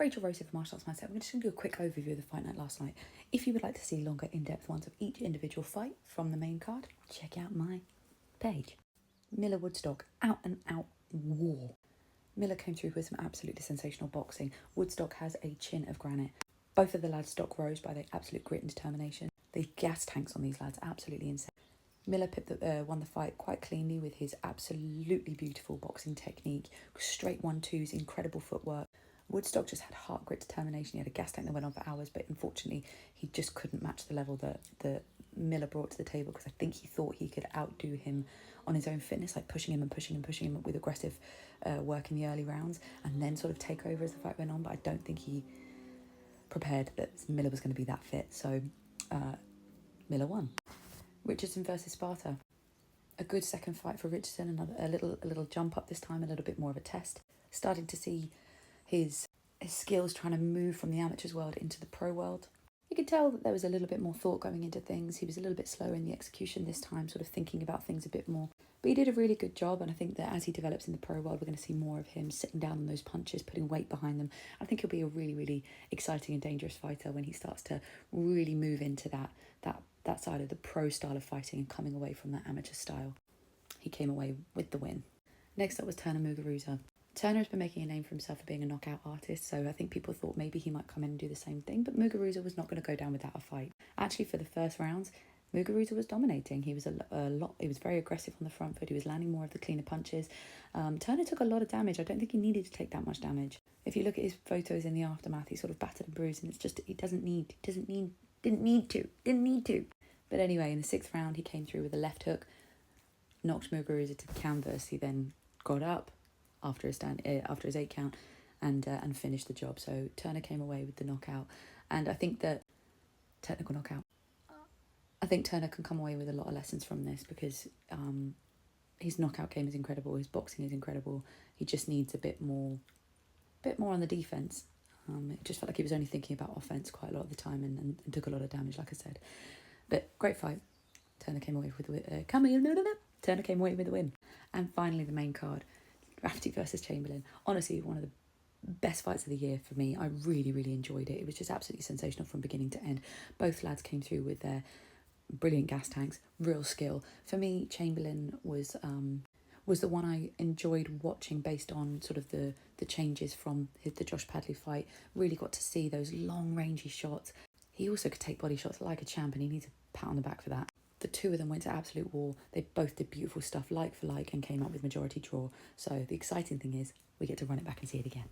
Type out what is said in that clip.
Rachel Rosie for Martial Arts Mindset. I'm just going to do a quick overview of the fight night last night. If you would like to see longer, in-depth ones of each individual fight from the main card, check out my page. Miller Woodstock, out and out war. Miller came through with some absolutely sensational boxing. Woodstock has a chin of granite. Both of the lads' stock rose by their absolute grit and determination. The gas tanks on these lads, absolutely insane. Miller won the fight quite cleanly with his absolutely beautiful boxing technique, straight 1-2s, incredible footwork. Woodstock just had heart, grit, determination. He had a gas tank that went on for hours, but unfortunately he just couldn't match the level that Miller brought to the table, because I think he thought he could outdo him on his own fitness, like pushing him with aggressive work in the early rounds, and then sort of take over as the fight went on. But I don't think he prepared that Miller was going to be that fit, so Miller won. Richardson versus Sparta. A good second fight for Richardson, a little jump up this time, a little bit more of a test. Starting to see his skills trying to move from the amateurs world into the pro world. You could tell that there was a little bit more thought going into things. He was a little bit slower in the execution this time, sort of thinking about things a bit more. But he did a really good job, and I think that as he develops in the pro world, we're going to see more of him sitting down on those punches, putting weight behind them. I think he'll be a really, really exciting and dangerous fighter when he starts to really move into that side of the pro style of fighting and coming away from that amateur style. He came away with the win. Next up was Turner Muguruza. Turner has been making a name for himself for being a knockout artist, so I think people thought maybe he might come in and do the same thing, but Muguruza was not going to go down without a fight. Actually, for the first rounds, Muguruza was dominating. He was he was very aggressive on the front foot. He was landing more of the cleaner punches. Turner took a lot of damage. I don't think he needed to take that much damage. If you look at his photos in the aftermath, he's sort of battered and bruised, and it's just didn't need to. But anyway, in the 6th round, he came through with a left hook, knocked Muguruza to the canvas. He then got up after his 8 count and finished the job. So Turner came away with the knockout, and I think that technical knockout. I think Turner can come away with a lot of lessons from this, because his knockout game is incredible. His boxing is incredible. He just needs a bit more on the defense. It just felt like he was only thinking about offense quite a lot of the time, and took a lot of damage, like I said. But great fight. Turner came away with the win. And finally, the main card, Rafty versus Chamberlain. Honestly, one of the best fights of the year for me. I really, really enjoyed it. It was just absolutely sensational from beginning to end. Both lads came through with their brilliant gas tanks, real skill. For me, Chamberlain was the one I enjoyed watching, based on sort of the changes from the Josh Padley fight. Really got to see those long, rangy shots. He also could take body shots like a champ, and he needs a pat on the back for that. The two of them went to absolute war. They both did beautiful stuff, like for like, and came up with majority draw. So the exciting thing is we get to run it back and see it again.